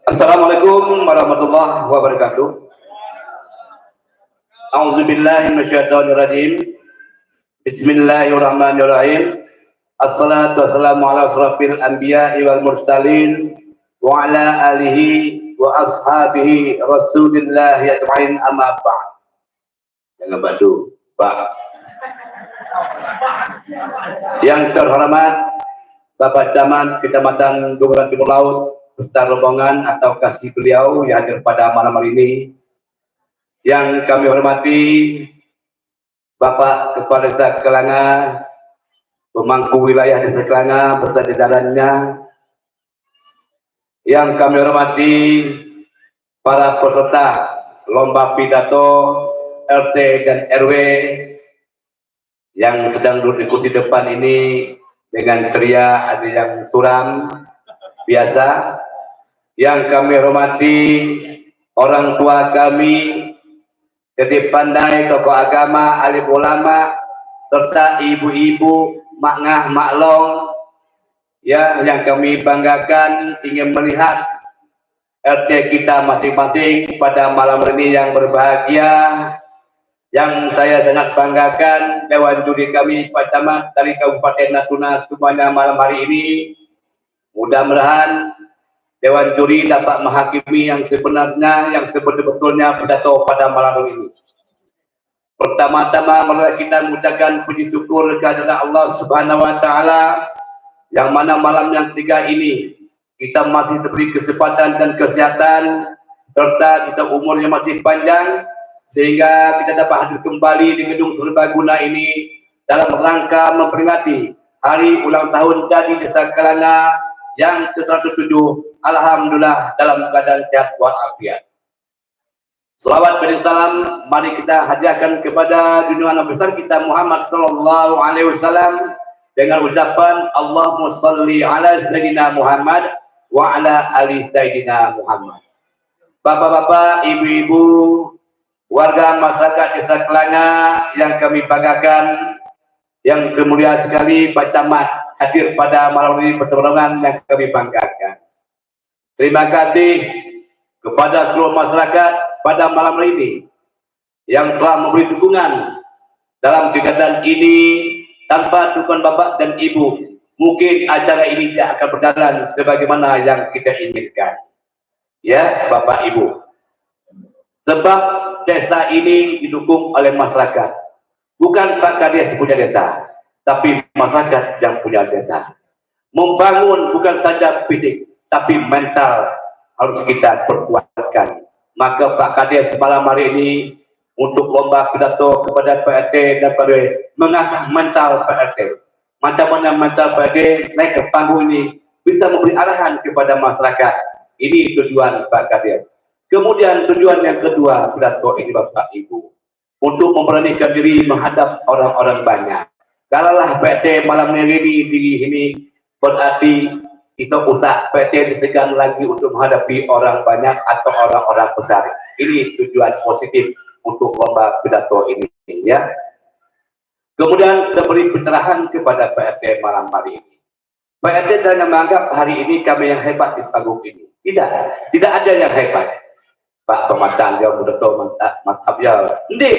Assalamualaikum warahmatullahi wabarakatuh. A'udzubillahi minasyaitonirrajim. Bismillahirrahmanirrahim. Assalatu wassalamu ala asrafil anbiya'i wal mursalin wa ala alihi wa ashabihi Rasulillah ajma'in, amma ba'd. Jangan badu, Pak. Yang terhormat Bapak Camat Kecamatan Dunguran Timur Laut beserta rombongan atau kasih beliau yang hadir pada malam hari ini. Yang kami hormati Bapak Kepala Desa Kelanga, pemangku wilayah Desa Kelanga beserta jajarannya. Yang kami hormati para peserta lomba pidato RT dan RW yang sedang duduk di kursi depan ini dengan ceria, ada yang suram biasa. Yang kami hormati orang tua kami, jadi pandai, tokoh agama, alim ulama, serta ibu-ibu, makngah, maklong, ya, yang kami banggakan ingin melihat RT kita masing-masing pada malam ini yang berbahagia. Yang saya sangat banggakan Dewan Juri kami Pak Camat dari Kabupaten Natuna semuanya malam hari ini. Mudah-mudahan Dewan Juri dapat menghakimi yang sebenarnya, yang sebetul-betulnya pidato pada malam ini. Pertama-tama marilah kita mengucapkan puji syukur kepada Allah Subhanahu wa taala yang mana malam yang ketiga ini kita masih diberi kesempatan dan kesehatan serta kita umurnya masih panjang sehingga kita dapat hadir kembali di gedung serbaguna ini dalam rangka memperingati hari ulang tahun jadi Desa Kelanga yang ke-107. Alhamdulillah dalam keadaan sehat walafiat. Selawat dan salam mari kita hadiahkan kepada junjungan besar kita Muhammad sallallahu alaihi wasallam dengan ucapan Allahumma shalli ala sayyidina Muhammad wa ala ali sayyidina Muhammad. Bapak-bapak, ibu-ibu, warga masyarakat Desa Kelanga yang kami banggakan, yang kemuliaan sekali Pak Camat hadir pada malam ini pertemuan yang kami banggakan. Terima kasih kepada seluruh masyarakat pada malam ini yang telah memberi dukungan dalam kegiatan ini. Tanpa dukungan Bapak dan Ibu, mungkin acara ini tidak akan berjalan sebagaimana yang kita inginkan. Ya, Bapak Ibu. Sebab desa ini didukung oleh masyarakat. Bukan Pak Kades punya desa, tapi masyarakat yang punya desa. Membangun bukan saja fisik, tapi mental harus kita perkuatkan. Maka Pak Kades malam hari ini untuk lomba pidato kepada PRT dan PRW mengasah mental PRT. Macam-macam mental PRT naik ke panggung ini bisa memberi arahan kepada masyarakat. Ini tujuan Pak Kades. Kemudian tujuan yang kedua pidato ini Bapak Ibu untuk memberanikan diri menghadap orang-orang banyak. Kalaulah PRT malam ini berarti kita usah PT disegan lagi untuk menghadapi orang banyak atau orang-orang besar. Ini tujuan positif untuk lomba pidato ini, ya. Kemudian kita beri pencerahan kepada PRT malam hari ini. PRT jangan menganggap hari ini kami yang hebat di panggung ini. Tidak ada yang hebat. Pak Pematan, ya mudah tahu mantap ya. Ini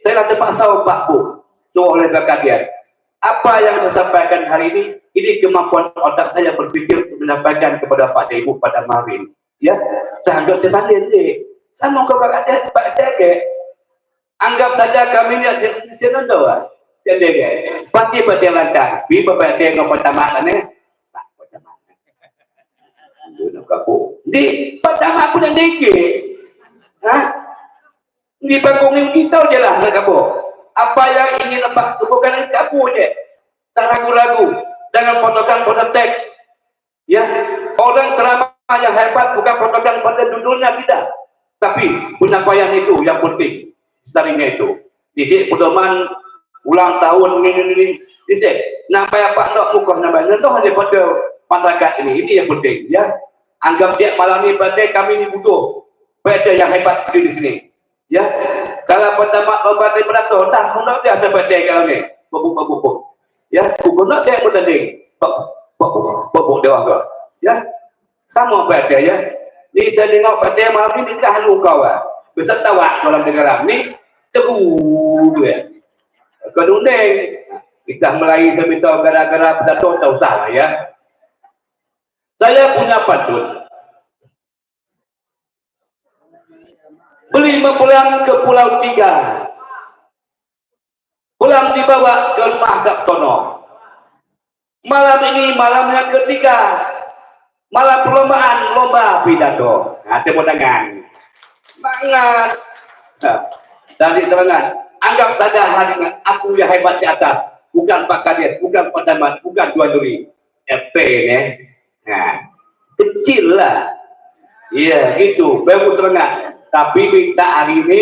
saya terpaksa Pak Bu, oleh Kadian. Apa yang saya sampaikan hari ini kemampuan otak saya berpikir untuk menyampaikan kepada Pak Ibu pada malam ini. Ya, saya anggap sebanding sih. Saya mau ke Pak Jage. Anggap saja kami ni senang jadi pasti lancar. Bi Bapak Jage ngapa tamat ni? Tak tamat. Dulu kapu. Di Pak Camat pun ada dikit. Di panggung kita je lah nak kapu. Apa yang ingin Pak bukan kapu je. Tak ragu-ragu. Jangan potongan pada teks. Ya, orang ceramah yang hebat bukan potongan pada judulnya tidak. Tapi penyampaian itu yang penting. Seringnya itu. Di sini pedoman ulang tahun ini. Di sini. Nampak apa nak muka namanya. Itu hanya pada masyarakat ini. Ini yang penting. Ya. Anggap dia malam ini pada kami ini butuh. Pada yang hebat di sini. Ya. Kalau pertama pada beratur. Tak. Hendak dia ada pada kalau ni. Bubuk-bubuk. Ya. Bubuk nak dia bertanding. Bubuk dia. Ya. Sama pada ya. Ni saya tengok baca malam ni dekat halu kau lah. Beserta wak dalam negara ni teguh dia. Keduneng kita melayu saya minta gara-gara pidato tak usah lah ya. Saya punya patut beli pulang ke Pulau Tiga. Pulang dibawa ke rumah Daptono. Malam ini malam yang ketiga. Malam perlombaan lomba pidato. Nah, tepuk tangan. Semangat. Dari serangan. Anggap saja hari ini aku yang hebat di atas. Bukan Pak Kadir, bukan Pak Damat, bukan Tuan Duri. FP ni. Nah, kecil lah. Iya, gitu. Baru serangan. Tapi minta hari ini,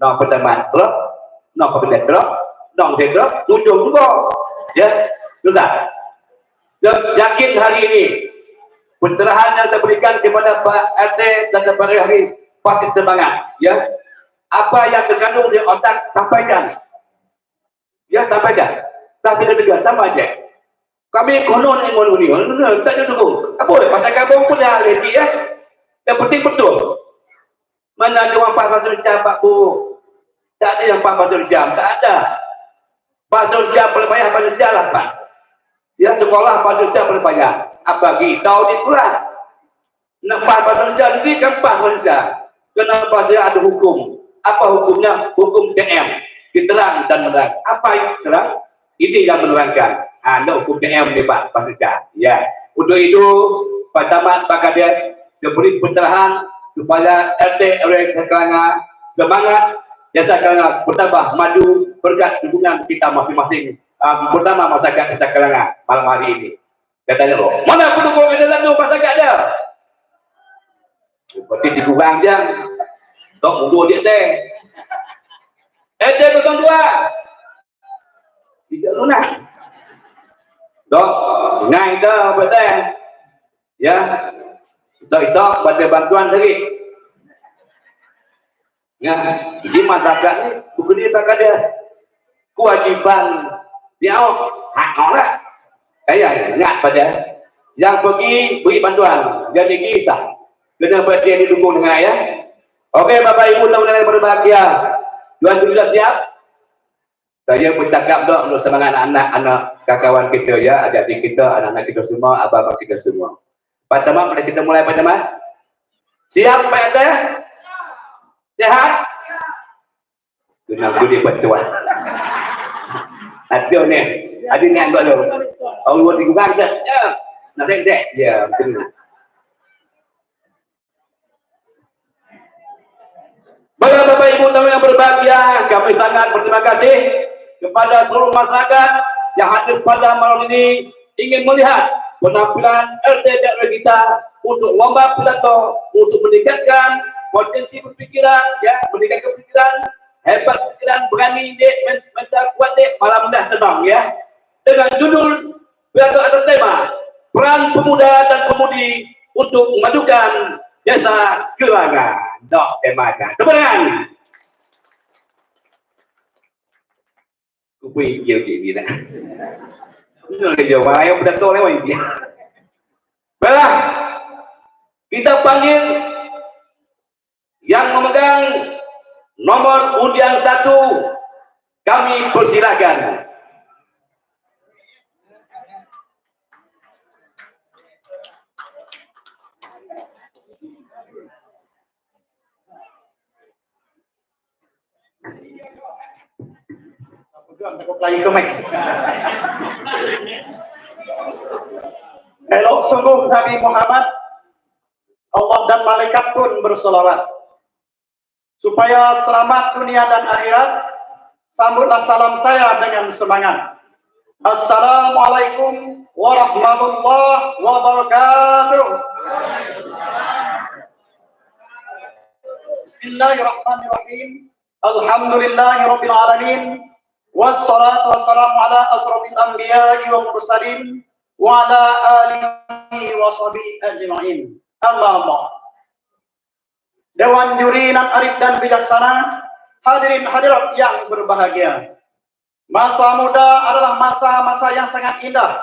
no Pak drop, no Pak Kadir drop, no saya drop, ujung juga. Ya, sudah. Yakin hari ini pencerahan yang saya berikan kepada Pak RT dan Pak RW pasti semangat, ya. Apa yang terkandung di otak sampaikan, ya sampaikan. Tak tegar sama aja. Kami konon ini, tak ada dulu. Apa? Pasal kamu punya lagi ya. Yang penting betul. Mana ada orang 14 jam Pak Bu? Tak ada yang 14 jam, tak ada. 14 jam berbayar 14 jam lah Pak. Ya sekolah 14 jam berbayar. Apa tahu di pula? Nak 14 jam ini kan 14 jam. Kenapa saya ada hukum? Apa hukumnya? Hukum TM. Diterang dan menerang. Apa yang terang? Ini yang menerangkan. Ada hukum TM ni Pak Pasca. Ya. Untuk itu Pak Taman, Pak Kadir, seberi pencerahan supaya RT RW Kelanga semangat, jasa Kelanga bertambah maju berkat dukungan kita masing-masing bersama masyarakat Desa Kelanga malam hari ini. Katanya loh, mana pendukung ada satu masyarakat dia? Seperti dikurang jam. Tok mundur dia teh. RT 02. Tidak lunak. Dok, ngai dah betul. Ya. Dok pada bantuan lagi. Ya, jadi masyarakat ni bukan dia tak ada kewajiban dia hak orang. Saya ingat pada yang pergi beri bantuan, jadi kita kena bersedia didukung dengan ayah. Okey, Bapak Ibu tamu-tamu yang berbahagia, Tuan sudah siap? Saya bercakap dok untuk semangat anak-anak kawan kita ya, adik-adik kita, anak-anak kita semua, abang-abang kita semua. Pak Taman, boleh kita mulai Pak Taman? Siap Pak Ate? Sihat? Kena budi bantuan. Ada ni, ada ni anggap lo. Allah dikurang je. Ya, nak dek. Ya, betul. Bapak Ibu tamu yang berbahagia, kami sangat berterima kasih kepada seluruh masyarakat yang hadir pada malam ini ingin melihat penampilan RT RW kita untuk lomba pidato, untuk meningkatkan potensi berpikiran, ya, meningkatkan pikiran, hebat pikiran, berani dek, mental kuat dek, malam dah tenang ya. Dengan judul pidato atas tema peran pemuda dan pemudi untuk memajukan Desa Kelanga. Dok temanya. Teman. Kupui kêu chị gì nè. Giờ yang pidato lewat ini. Baiklah, kita panggil yang memegang nomor undian 1. Kami persilakan. Lagi ke mic. Elok sungguh Nabi Muhammad, Allah dan malaikat pun bersolawat. Supaya selamat dunia dan akhirat, sambutlah salam saya dengan semangat. Assalamualaikum warahmatullahi wabarakatuh. Bismillahirrahmanirrahim. Alhamdulillahirabbil alamin. Wassalatu wassalamu ala asrofil anbiya'i wal mursalin wa ala alihi wa sahbihi ajma'in. Allah. Dewan juri nan arif dan bijaksana, hadirin hadirat yang berbahagia. Masa muda adalah masa-masa yang sangat indah.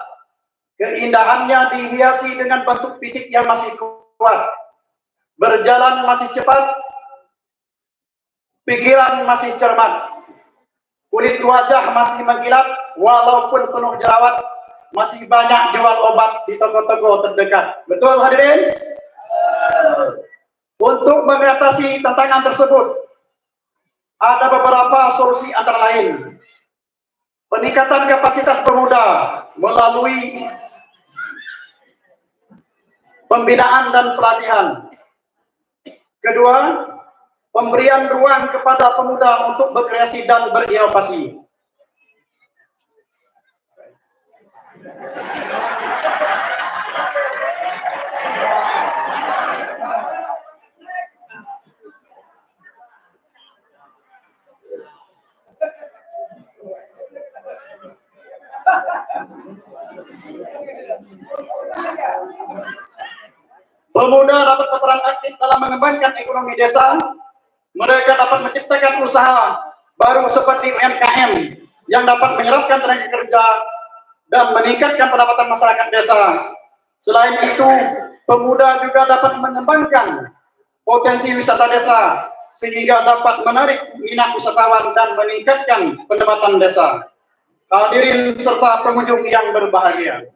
Keindahannya dihiasi dengan bentuk fisik yang masih kuat. berjalan masih cepat, pikiran masih cermat, kulit wajah masih mengkilat, walaupun penuh jerawat, masih banyak jual obat di toko-toko terdekat. Betul hadirin? Untuk mengatasi tantangan tersebut, ada beberapa solusi antara lain. Peningkatan kapasitas pemuda melalui pembinaan dan pelatihan. Kedua, pemberian ruang kepada pemuda untuk berkreasi dan berinovasi. Pemuda dapat berperan aktif dalam mengembangkan ekonomi desa. Mereka dapat menciptakan usaha baru seperti UMKM yang dapat menyerapkan tenaga kerja dan meningkatkan pendapatan masyarakat desa. Selain itu, pemuda juga dapat mengembangkan potensi wisata desa sehingga dapat menarik minat wisatawan dan meningkatkan pendapatan desa. Hadirin serta pengunjung yang berbahagia.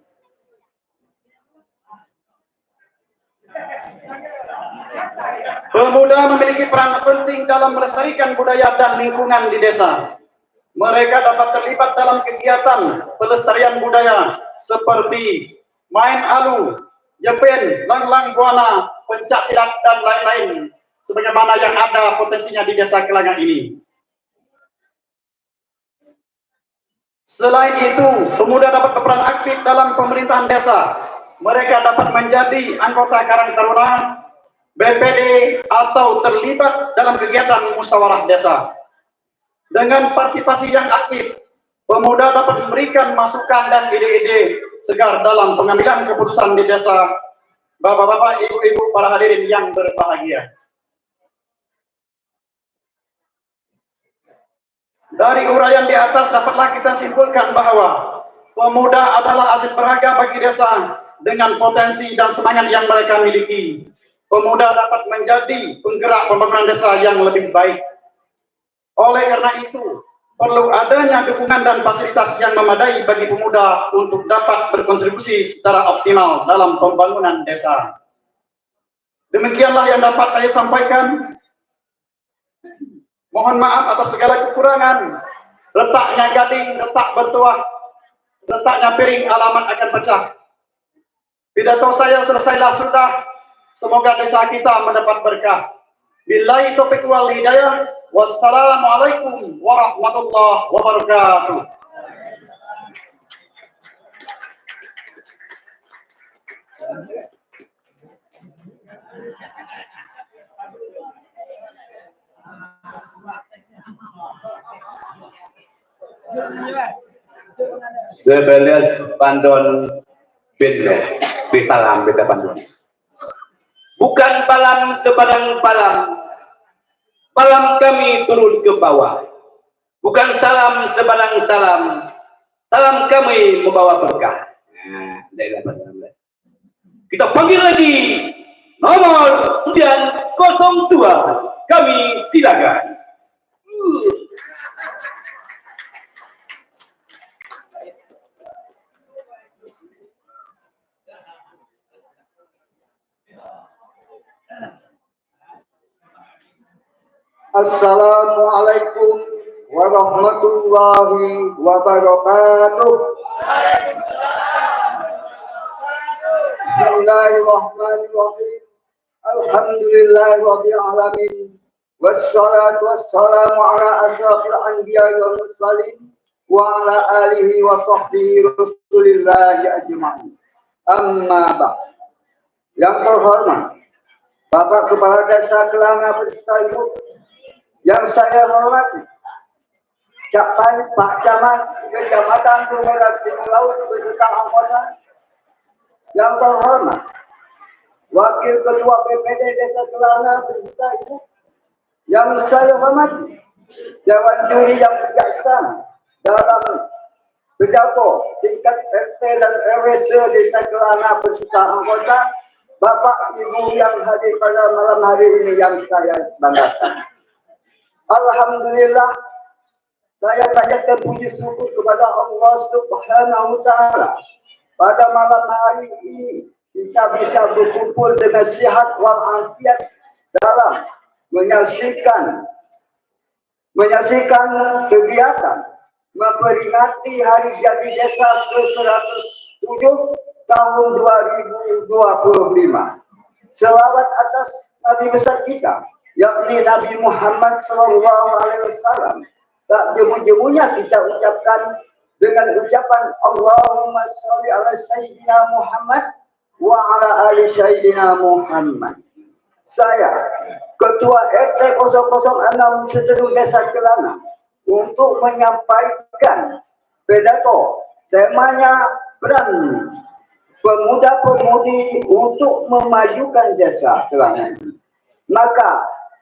Pemuda memiliki peran penting dalam melestarikan budaya dan lingkungan di desa. Mereka dapat terlibat dalam kegiatan pelestarian budaya seperti main alu, jepen, langlang buana, pencak silat, dan lain-lain, sebagaimana yang ada potensinya di desa Kelangan ini. Selain itu, pemuda dapat berperan aktif dalam pemerintahan desa. Mereka dapat menjadi anggota Karang Taruna, BPD, atau terlibat dalam kegiatan musyawarah desa. Dengan partisipasi yang aktif, pemuda dapat memberikan masukan dan ide-ide segar dalam pengambilan keputusan di desa. Bapak-bapak, ibu-ibu, para hadirin yang berbahagia. Dari uraian di atas dapatlah kita simpulkan bahwa pemuda adalah aset berharga bagi desa dengan potensi dan semangat yang mereka miliki. Pemuda dapat menjadi penggerak pembangunan desa yang lebih baik. Oleh karena itu, perlu adanya dukungan dan fasilitas yang memadai bagi pemuda untuk dapat berkontribusi secara optimal dalam pembangunan desa. Demikianlah yang dapat saya sampaikan. Mohon maaf atas segala kekurangan. Retaknya gading, retak bertuah. Retaknya piring, alamat akan pecah. Pidato saya selesailah sudah. Semoga desa kita mendapat berkah. Billahi taufiq wal hidayah. Wassalamualaikum warahmatullahi wabarakatuh. Sebelias pandon bitalam beta pandon. Bukan palam sebarang palam. Palam kami turun ke bawah. Bukan talam sebarang talam. Talam kami membawa berkah. Nah, kita panggil lagi nomor 902. Kami silakan. Assalamualaikum warahmatullahi wabarakatuh. Bismillahirrahmanirrahim. Alhamdulillahirabbil alamin. Wassalatu wassalamu ala asyrafil anbiya'i wal mursalin wa ala alihi wa sahbihi rasulillahi ajma'in. Amma ba'd. Yang terhormat Bapak Kepala Desa Kelangan Bersayuk, yang saya hormati Pak Camat Kecamatan Tumerak Timur Laut beserta anggota, yang terhormat Wakil Ketua BPD Desa Kelangan beserta Ibu, yang saya hormati Dewan Juri yang bijaksana dalam pidato tingkat RT dan RW Desa Kelangan beserta anggota, Bapak Ibu yang hadir pada malam hari ini yang saya banggakan. Alhamdulillah, saya panjatkan puji syukur kepada Allah Subhanahu wa Ta'ala. Pada malam hari ini kita bisa berkumpul dengan sihat walafiat dalam menyaksikan kegiatan memperingati Hari Jadi Desa ke-107 tahun 2025. Selawat atas Nabi besar kita, yakni Nabi Muhammad SAW. Tak jemu-jemunya kita ucapkan dengan ucapan Allahumma sholli ala Sayyidina Muhammad wa ala ali Sayyidina Muhammad. Saya, Ketua RT 006 Seteru Desa Kelana, untuk menyampaikan pidato temanya berani pemuda-pemudi untuk memajukan desa Kelana. Maka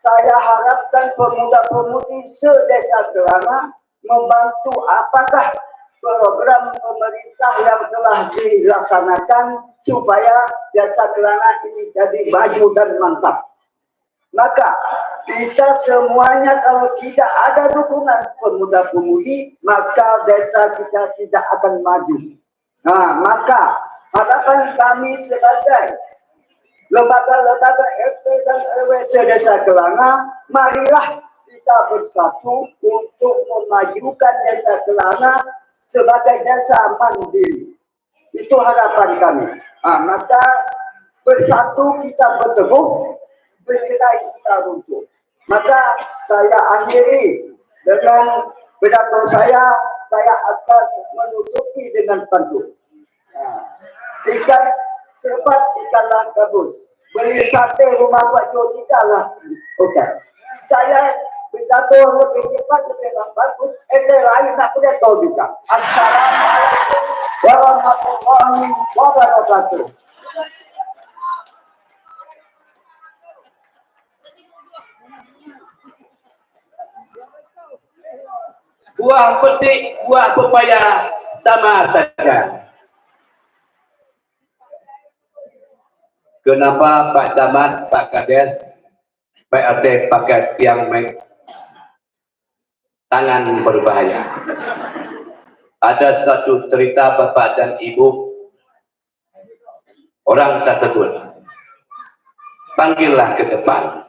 saya harapkan pemuda-pemudi se-Desa Kelana membantu apakah program pemerintah yang telah dilaksanakan supaya Desa Kelana ini jadi maju dan mantap. Maka kita semuanya kalau tidak ada dukungan pemuda-pemudi, maka desa kita tidak akan maju. Nah, maka harapan kami sebagai lembaga-lembaga RT dan RW Desa Kelana, marilah kita bersatu untuk memajukan Desa Kelana sebagai desa mandiri. Itu harapan kami. Nah, maka bersatu kita berteguh, bercerai kita runtuh. Maka saya akhiri dengan pidato saya akan menutupi dengan pantun. Ikan cepat, ikanlah gabus. Beli sate rumah Pak Jo tidaklah. Oke. Saya pidato lebih cepat, lebih bagus. Lain tak boleh tahu juga. Assalamualaikum warahmatullahi wabarakatuh. Buah petik, buah pepaya sama saja. Kenapa Pak Camat, Pak Kades, Pak RT pakai tiang mic tangan berbahaya? Ada satu cerita Bapak dan Ibu, orang tersebut panggillah ke depan.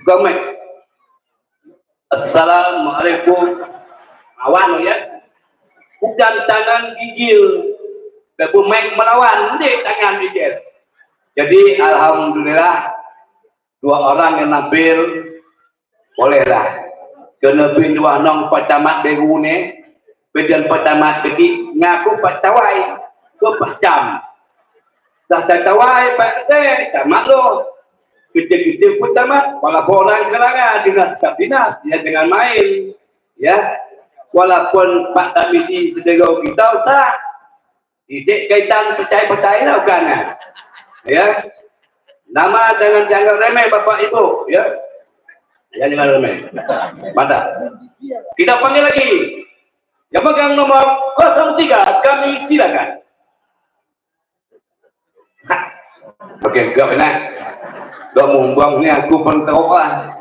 Gomek. Assalamualaikum. Awan ya. Bukan tangan gigil. Tapi mic melawan di tangan gigil. Jadi alhamdulillah dua orang yang nampil bolehlah. Kena pin dua nong Pak Camat Beru ni, beden Pak Camat Beki ngaku Pak Tawai ke Pak Cam. Dah Tawai Pak Teh Camat lo. Kecil-kecil Pak Camat, walaupun orang Kelana dengan tak dinas, dia jangan main, ya. Walaupun Pak Tamidi cedera kita usah, isik kaitan percaya-percaya lah bukan, ya. Nama jangan remeh Bapak Ibu, ya. Jangan remeh. Mantap. Kita panggil lagi. Yang pegang nomor 03, kami silakan. Okey, enggak benar. Dah membuang ni aku pun teruk lah.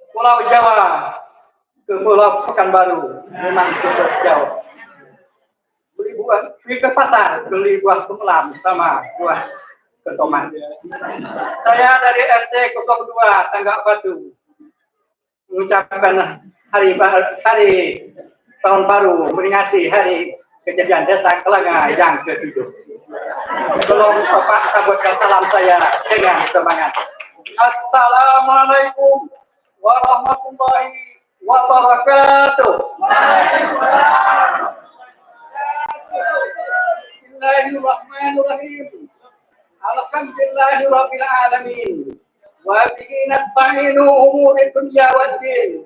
Pulau Jawa ke Pulau Pekanbaru memang cukup jauh. Beli ke pasar, beli buah semelam sama buah kentoman. Saya dari RT 02 Tanggak Batu mengucapkan hari tahun baru, memperingati hari kejadian Desa Kelana yang ke-7. Tolong Bapak sambutkan salam saya dengan semangat. Assalamualaikum warahmatullahi wabarakatuh. Bismillahirrahmanirrahim. Alhamdulillahirabbil alamin. Wa bihi nasta'inu umuri dunya waddin.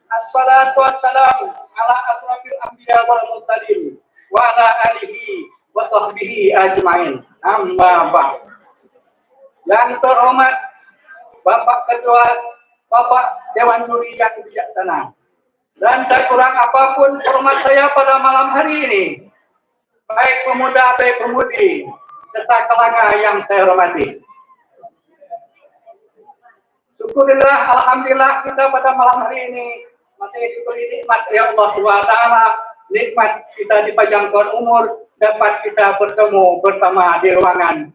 Assalatu wassalamu ala asrafil anbiya wal mursalin wa ala alihi wa sahbihi ajma'in. Amma ba'd. Yang terhormat Bapak Ketua, Bapak Dewan Juri yang bijaksana, dan tak kurang apapun hormat saya pada malam hari ini, baik pemuda, baik pemudi, serta kalangan yang saya hormati. Syukurillah, alhamdulillah kita pada malam hari ini masih diberi nikmat ya Allah SWT, nikmat kita dipanjangkan umur, dapat kita bertemu bersama di ruangan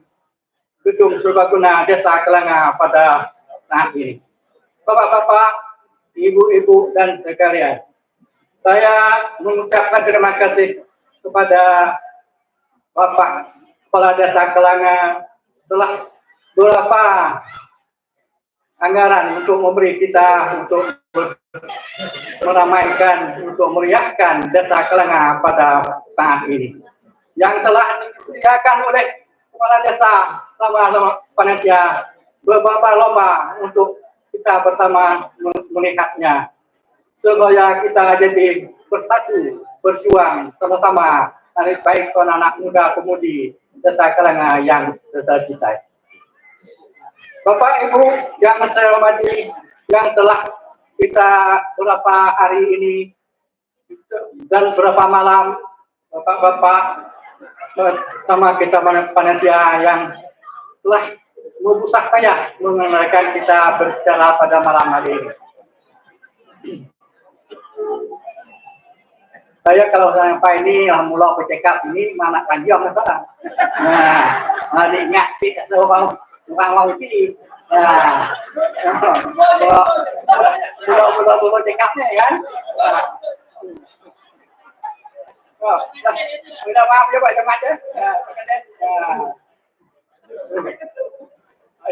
Gedung Serbaguna Desa Kelanga pada saat ini. Bapak-bapak, ibu-ibu dan sekalian, saya mengucapkan terima kasih kepada Bapak Kepala Desa Kelanga telah beberapa anggaran untuk memberi kita untuk meramaikan, untuk meriahkan Desa Kelanga pada saat ini, yang telah disediakan oleh Kepala Desa sama panitia beberapa lomba untuk kita bersama melihatnya, supaya kita jadi bersatu, berjuang sama-sama, baik anak muda pemudi Desa Kelanga yang tercinta. Bapak Ibu yang saya hormati, yang telah kita beberapa hari ini dan beberapa malam, Bapak-bapak sama kita panitia yang telah berusaha payah mengenalkan kita berbicara pada malam hari ini. Saya kalau sampai ini alhamdulillah bercakap ini mana lagi om sekarang. Nah, hari ingat sih kalau bukan mau sih. Nah, bulan cakapnya kan. Oh, sudah maaf ya Pak Camat ya.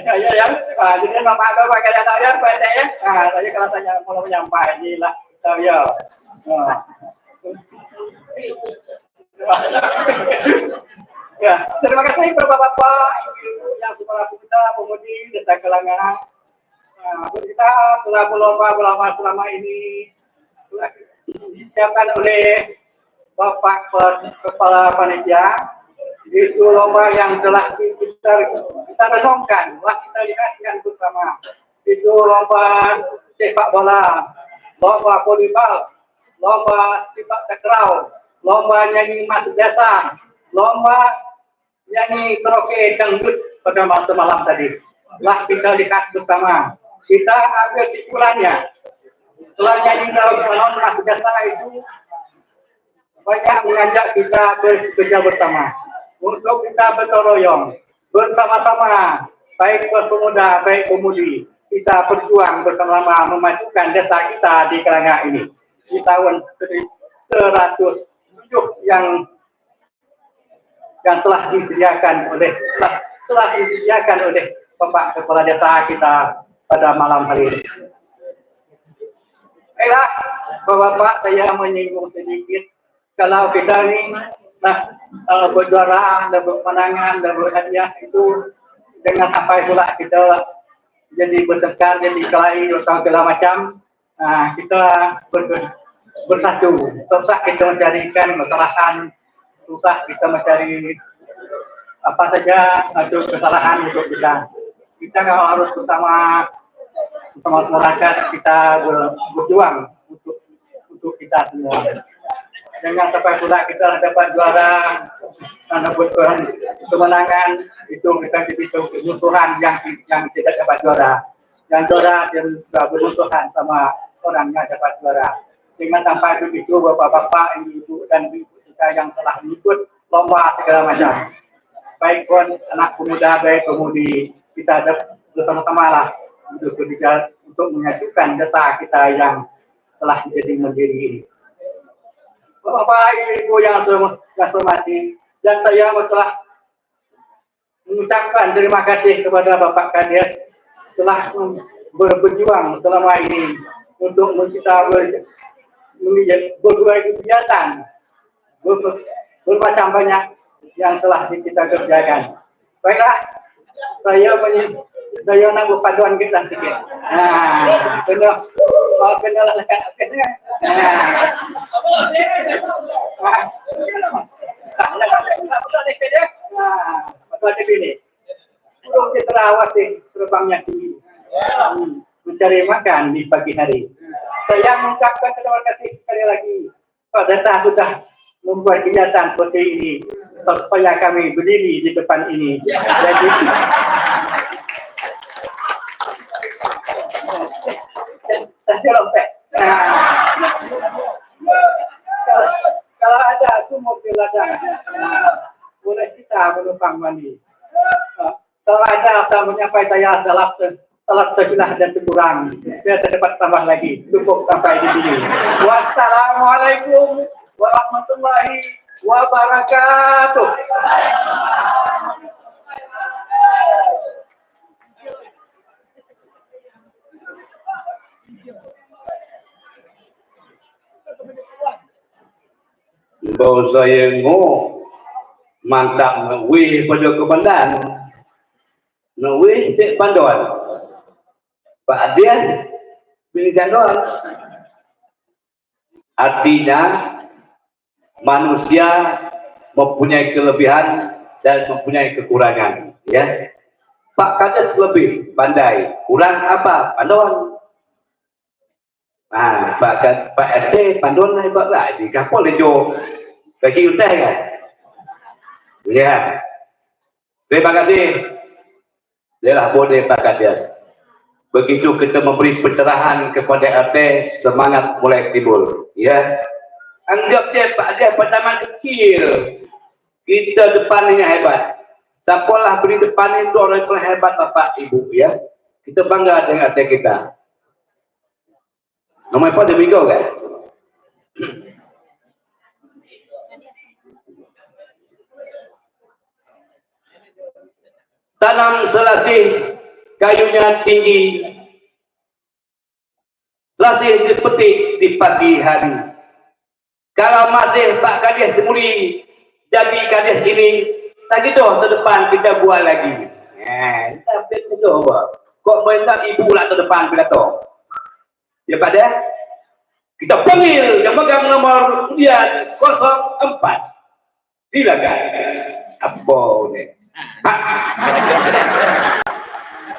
Ya ya. Jadi Bapak atau Pak Kalian ya Pak ya. Saya kalau saya mau menyampaikan inilah saya. Ya, terima kasih kepada Bapak Ibu yang sudah kita pemudi Desa Kelanga. Kita telah berlomba selama ini telah disiapkan oleh Bapak Kepala Panitia. Itu lomba yang telah kita renungkan, telah kita lihat yang bersama. Itu lomba sepak bola, lomba volleyball, lomba sepak takraw, lomba nyanyi masuk desa, lomba nyanyi karaoke dangdut pada malam tadi. Telah kita lihat bersama. Kita ambil kesimpulannya. Setelah nyanyi karaoke masuk desa itu banyak mengajak kita bekerja bersama untuk kita bergotong royong bersama-sama, baik pemuda baik pemudi, kita berjuang bersama-sama memajukan desa kita di Kelanga ini di tahun 107 yang telah disediakan oleh Bapak Kepala Desa kita pada malam hari ini. Baiklah, Bapak, saya menyinggung sedikit. Kalau kita ini berjuara, dan bermenangan, dan berhadiah itu dengan apa itulah kita jadi bertengkar, jadi kelahi, atau segala macam, kita bersatu. Susah kita mencarikan kesalahan, susah kita mencari apa saja untuk kesalahan untuk kita. Kita harus bersama masyarakat, kita berjuang untuk kita semua. Dengan sampai pula kita dapat juara, dapat kemenangan, itu kita jadi musuhan yang tidak dapat juara. Yang juara dan juga bermusuhan sama orang yang dapat juara. Dengan sampai begitu bapak-bapak, ibu dan ibu kita yang telah ikut lomba segala macam. Baik pun anak pemuda, baik pemudi, kita bersama-sama lah untuk mengajukan desa kita yang telah menjadi mandiri ini. Bapak Ibu yang saya hormati, dan saya telah mengucapkan terima kasih kepada Bapak Kades telah berjuang selama ini untuk kita berbagai kegiatan bermacam banyak yang telah kita kerjakan. Baiklah, saya Saya nak buat paduan kita sikit. Kena. Oh, kena lah kena. Paduan ini. Burung dia terawat sih, terbangnya tinggi. Mencari makan di pagi hari. Saya mengucapkan terima kasih sekali lagi. Pak Data sudah membuat kenyataan seperti ini supaya kami berdiri di depan ini. Jadi saya lompet. Kalau ada sumur di ladang, boleh kita menumpang mandi. Kalau ada menyampaikan saya salat sejenak dan kurang, saya dapat tambah lagi. Cukup sampai di sini. Wassalamualaikum warahmatullahi wabarakatuh. Bahawa saya mantap weh pada kebandan. Weh cek banduan. Pak Adian pilih banduan. Artinya manusia mempunyai kelebihan dan mempunyai kekurangan. Ya, Pak Kades lebih pandai. Kurang apa? Panduan. Pak RT panduan hebat lah. Di kapal lejo kaki utah kan. Ya. Terima kasih. Yalah boleh Pak Kades. Begitu kita memberi pencerahan kepada RT, semangat mulai timbul. Ya. Anggap dia Pak dia pertama kecil. Kita depan ini hebat. Siapalah beri depan itu orang yang hebat Bapak Ibu ya. Kita bangga dengan RT kita. Nomor apa dia minggu kan? Tanam selasih, kayunya tinggi. Selasih dipetik di pagi hari. Kalau masih Pak Kades semuli jadi Kades ini, tak gitu terdepan kita buat lagi. Tapi itu apa? Kok minta ibu lah terdepan pidato? Ya Pak Deh, kita panggil yang megang nomor kemudian 04. Silakan. Apa ni?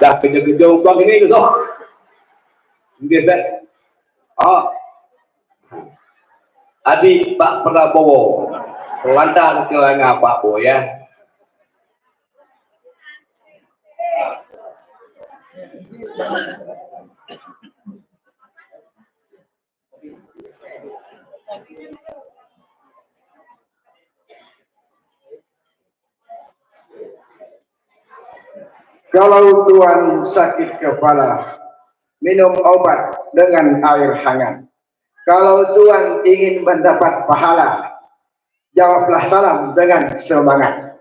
Dah kerja-kerja umpang ini tu. Dia tak. Adik Pak Prabowo, lantar ke langgar Pak Bo ya. Kalau Tuan sakit kepala, minum obat dengan air hangat. Kalau Tuan ingin mendapat pahala, jawablah salam dengan semangat.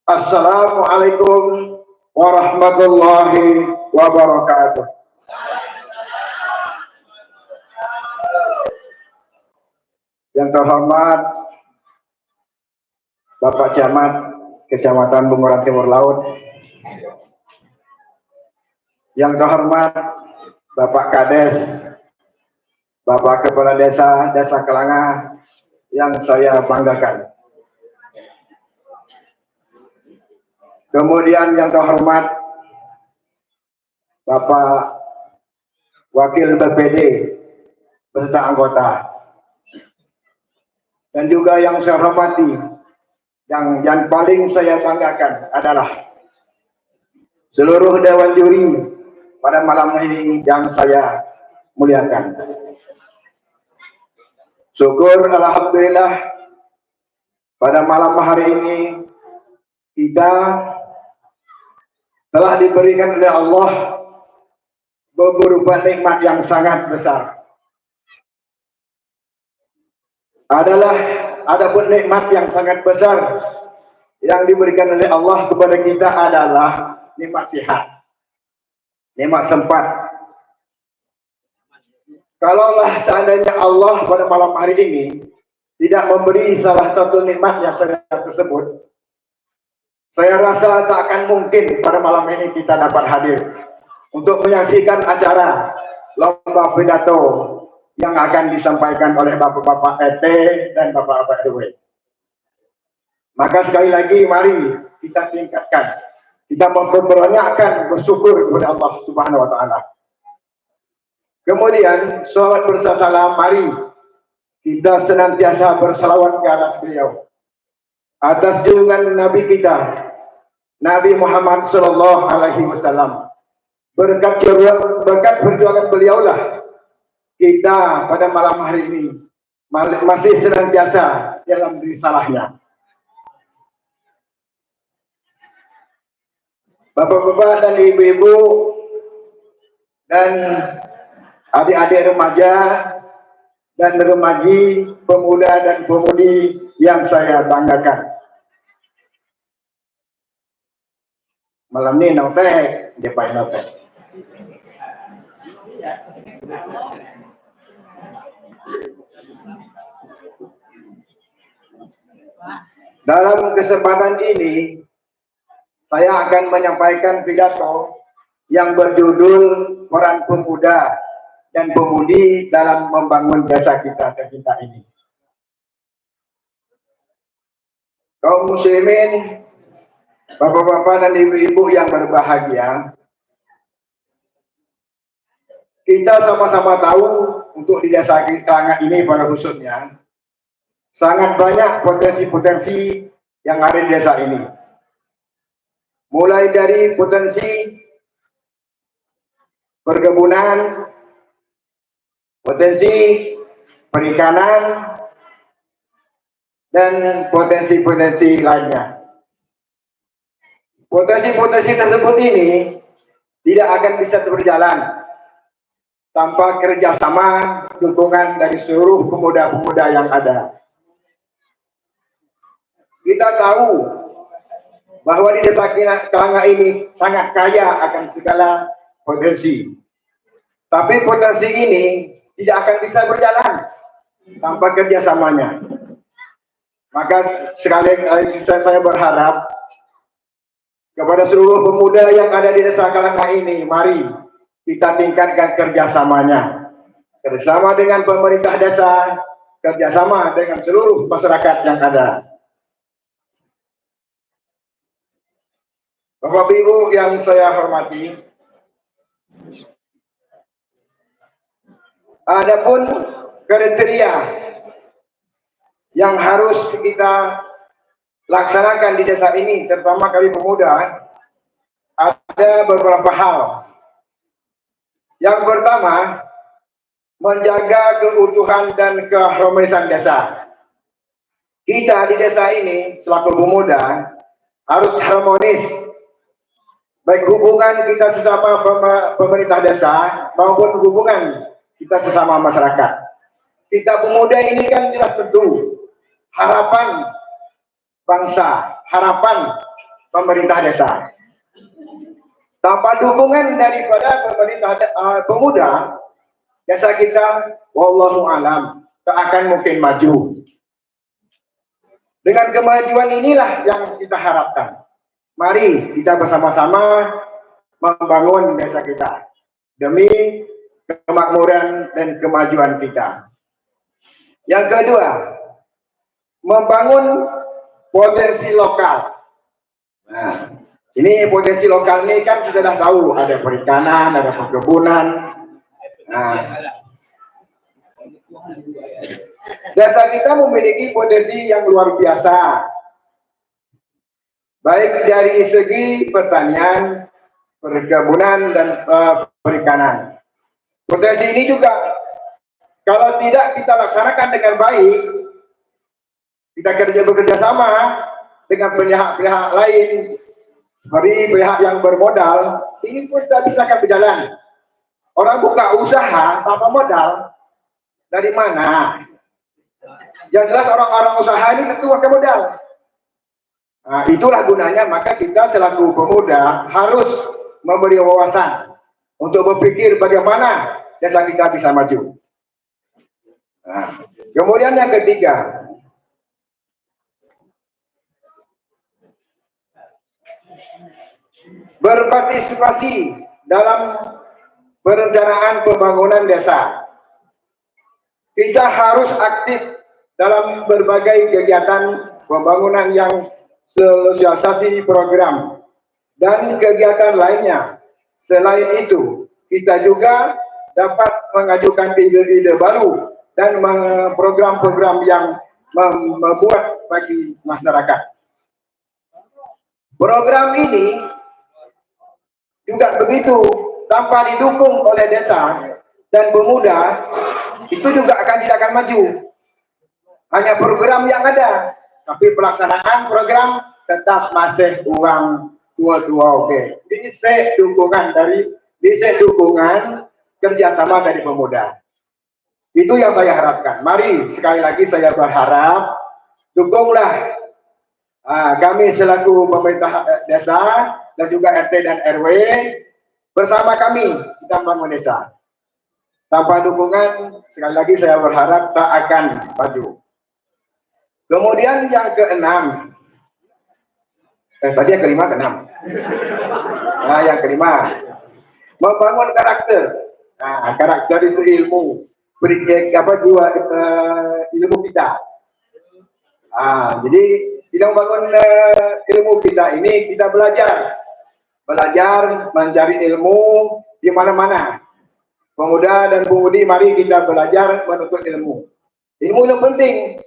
Assalamualaikum warahmatullahi wabarakatuh. Yang terhormat Bapak Camat Kecamatan Bunguran Timur Laut, yang terhormat Bapak Kades, Bapak Kepala Desa Kelanga yang saya banggakan. Kemudian yang terhormat Bapak Wakil BPD beserta anggota. Dan juga yang saya hormati, yang paling saya banggakan adalah seluruh Dewan Juri pada malam ini yang saya muliakan. Syukur alhamdulillah pada malam hari ini kita telah diberikan oleh Allah beberapa nikmat yang sangat besar. Adapun nikmat yang sangat besar yang diberikan oleh Allah kepada kita adalah nikmat sehat, nikmat sempat. Kalaulah seandainya Allah pada malam hari ini tidak memberi salah satu nikmat yang sangat tersebut, Saya rasa tak akan mungkin pada malam ini kita dapat hadir untuk menyaksikan acara lomba pidato yang akan disampaikan oleh Bapak-Bapak RT dan Bapak-Bapak RW. Maka sekali lagi mari kita tingkatkan, kita memperbanyakkan bersyukur kepada Allah Subhanahu wa taala. Kemudian sholawat bersalam, mari kita senantiasa bersalawat ke atas beliau, atas junjungan Nabi kita Nabi Muhammad Sallallahu Alaihi Wasallam. Berkat perjuangan beliaulah kita pada malam hari ini masih senantiasa dalam risalahnya. Bapak-bapak dan ibu-ibu dan adik-adik remaja dan remaji, pemuda dan pemudi yang saya banggakan. Malam ini notek, depan notek. Dalam kesempatan ini, saya akan menyampaikan pidato yang berjudul Peran Pemuda dan Pemudi dalam Membangun Desa Kita Tercinta ini. Kaum muslimin, bapak-bapak dan ibu-ibu yang berbahagia, kita sama-sama tahu untuk di desa kita ini pada khususnya, sangat banyak potensi-potensi yang ada di desa ini. Mulai dari potensi perkebunan, potensi perikanan, dan potensi-potensi lainnya. Potensi-potensi tersebut ini tidak akan bisa berjalan tanpa kerjasama dukungan dari seluruh pemuda-pemuda yang ada. Kita tahu bahwa di desa Kelanga ini sangat kaya akan segala potensi. Tapi potensi ini tidak akan bisa berjalan tanpa kerjasamanya. Maka sekali lagi saya berharap kepada seluruh pemuda yang ada di desa Kelanga ini, mari kita tingkatkan kerjasamanya. Kerjasama dengan pemerintah desa, kerjasama dengan seluruh masyarakat yang ada. Bapak Ibu yang saya hormati, adapun kriteria yang harus kita laksanakan di desa ini, terutama kami pemuda, ada beberapa hal. Yang pertama, menjaga keutuhan dan keharmonisan desa. Kita di desa ini selaku pemuda harus harmonis, baik hubungan kita sesama pemerintah desa maupun hubungan kita sesama masyarakat. Kita pemuda ini kan jelas tentu harapan bangsa, harapan pemerintah desa. Tanpa dukungan daripada pemerintah pemuda, desa kita, wallahu alam, tak akan mungkin maju. Dengan kemajuan inilah yang kita harapkan. Mari kita bersama-sama membangun desa kita demi kemakmuran dan kemajuan kita. Yang kedua, membangun potensi lokal. Nah, ini potensi lokal ini kan kita sudah tahu, ada perikanan, ada perkebunan. Nah, desa kita memiliki potensi yang luar biasa, baik dari segi pertanian, perkebunan, dan perikanan. Potensi ini juga kalau tidak kita laksanakan dengan baik, kita bekerja sama dengan pihak-pihak lain, seperti pihak yang bermodal, ini pun tidak bisa akan berjalan. Orang buka usaha tanpa modal, dari mana? Yang jelas orang-orang usaha ini tentu pakai modal. Nah, itulah gunanya, maka kita selaku pemuda harus memberi wawasan untuk berpikir bagaimana desa kita bisa maju. Nah, kemudian yang ketiga, berpartisipasi dalam perencanaan pembangunan desa. Kita harus aktif dalam berbagai kegiatan pembangunan yang sosialisasi program dan kegiatan lainnya. Selain itu, kita juga dapat mengajukan ide-ide baru dan program-program yang membuat bagi masyarakat. Program ini juga begitu, tanpa didukung oleh desa dan pemuda, itu juga tidak akan maju. Hanya program yang ada, tapi pelaksanaan program tetap masih uang tua-tua. Oke, diisi dukungan kerjasama dari pemuda. Itu yang saya harapkan. Mari sekali lagi saya berharap dukunglah kami selaku pemerintah desa dan juga RT dan RW bersama kami kita bangun desa. Tanpa dukungan, sekali lagi saya berharap tak akan maju. Kemudian yang keenam, tadi yang kelima, keenam. Nah, yang kelima, membangun karakter. Nah, karakter itu ilmu, ilmu kita. Jadi kita membangun ilmu kita ini, kita belajar mencari ilmu di mana-mana. Pemuda dan pemudi, mari kita belajar menuntut ilmu. Ilmu yang penting,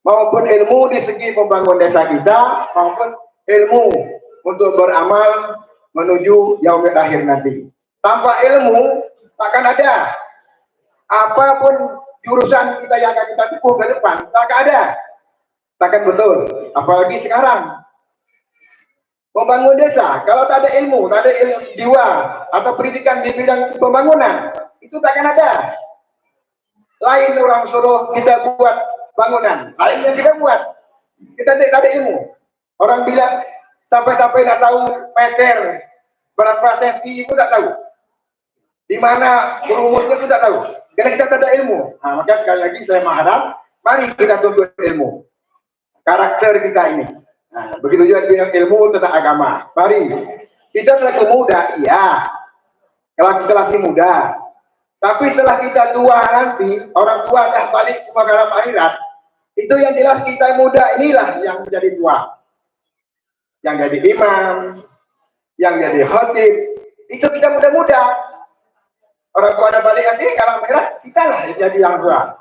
maupun ilmu di segi pembangunan desa kita, maupun ilmu untuk beramal menuju yaumil akhir nanti. Tanpa ilmu, takkan ada. Apapun jurusan kita yang akan kita tempuh ke depan, takkan ada. Takkan betul. Apalagi sekarang. Membangun desa, kalau tak ada ilmu, tak ada ilmu jiwa atau pendidikan di bidang pembangunan, itu takkan ada. Lain orang suruh kita buat bangunan, lain yang kita buat. Kita tak ada ilmu. Orang bilang sampai-sampai tak tahu meter berapa senti itu tak tahu. Di mana berumusnya itu tak tahu. Karena kita tak ada ilmu. Nah, maka sekali lagi saya mengharap, mari kita tuntut ilmu. Karakter kita ini. Nah, begitu juga di ilmu tentang agama. Mari, kita selaku muda, iya. Kalau kita masih muda. Tapi setelah kita tua nanti, orang tua dah balik semua ke alam akhirat. Itu yang jelas kita muda inilah yang menjadi tua. Yang jadi imam, yang jadi khatib, itu kita muda-muda. Orang tua dah balik nanti ke alam akhirat, kita lah yang jadi yang tua.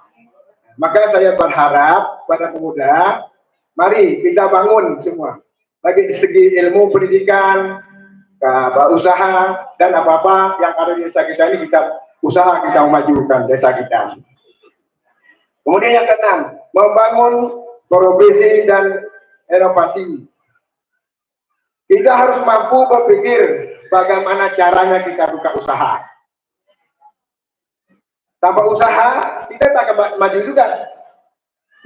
Maka saya berharap pada pemuda, mari kita bangun semua. Bagi di segi ilmu pendidikan, usaha, dan apa-apa yang ada di desa kita ini, kita usaha kita memajukan desa kita. Kemudian yang keenam, membangun progresi dan inovasi. Kita harus mampu berpikir bagaimana caranya kita buka usaha. Tanpa usaha, kita tak akan maju juga.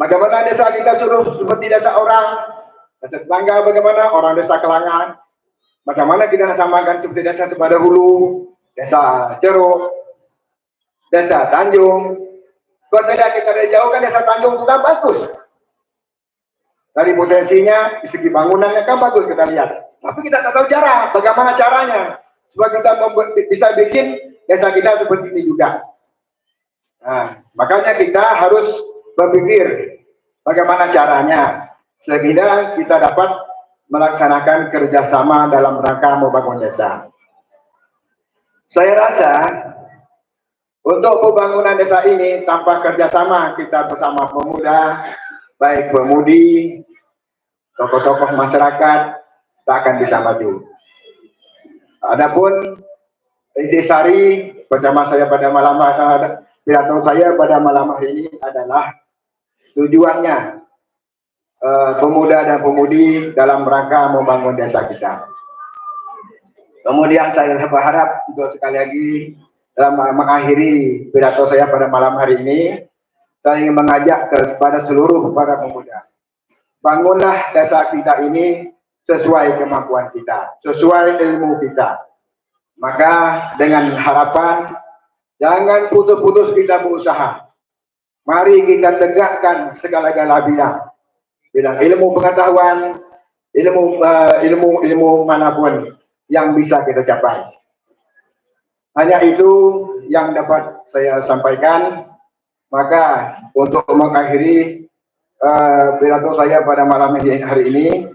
Bagaimana desa kita suruh seperti desa orang, desa tetangga bagaimana, orang desa Kelangan. Bagaimana kita samakan seperti desa Sepada Hulu, desa Ceruk, desa Tanjung. Kalau saya kita dari jauh kan desa Tanjung itu kan bagus. Dari potensinya, di segi bangunannya kan bagus kita lihat. Tapi kita tak tahu cara, bagaimana caranya. Supaya kita bisa bikin desa kita seperti ini juga. Nah, makanya kita harus berpikir bagaimana caranya sehingga kita dapat melaksanakan kerjasama dalam rangka membangun desa. Saya rasa untuk pembangunan desa ini tanpa kerjasama kita bersama pemuda, baik pemudi, tokoh-tokoh masyarakat, tak akan bisa maju. Adapun intisari bersama saya pada malam pidato saya pada malam hari ini adalah tujuannya pemuda dan pemudi dalam rangka membangun desa kita. Kemudian saya berharap untuk sekali lagi dalam mengakhiri pidato saya pada malam hari ini, saya ingin mengajak kepada seluruh para pemuda. Bangunlah desa kita ini sesuai kemampuan kita, sesuai ilmu kita. Maka dengan harapan, jangan putus-putus kita berusaha. Mari kita tegakkan segala-gala bidang ilmu pengetahuan, ilmu manapun. yang bisa kita capai. Hanya itu yang dapat saya sampaikan. Maka untuk mengakhiri pidato saya pada malam hari ini,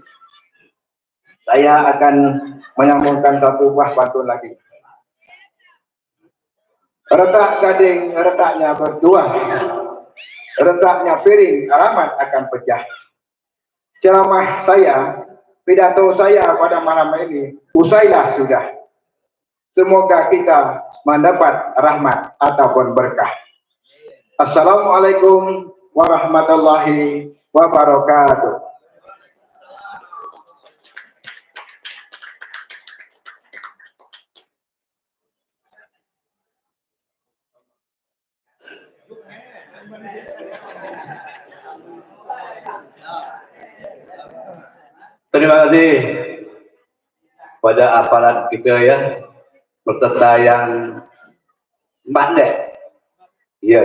saya akan menyambungkan satu buah pantun lagi. Retak gading, retaknya bertuah, retaknya piring, alamat akan pecah. Ceramah saya, pidato saya pada malam ini, usailah sudah. Semoga kita mendapat rahmat ataupun berkah. Assalamualaikum warahmatullahi wabarakatuh. Terima kasih pada aparat kita ya, peserta yang mandek. Iya,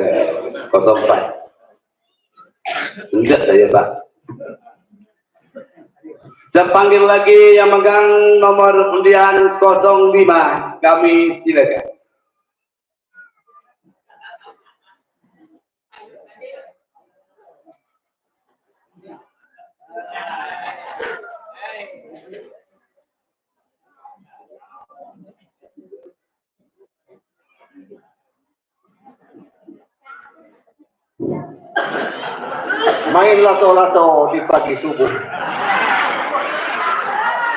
04. Enggak saya Pak. Saya panggil lagi yang megang nomor undian 05. Kami silakan. Main lato-lato di pagi subuh,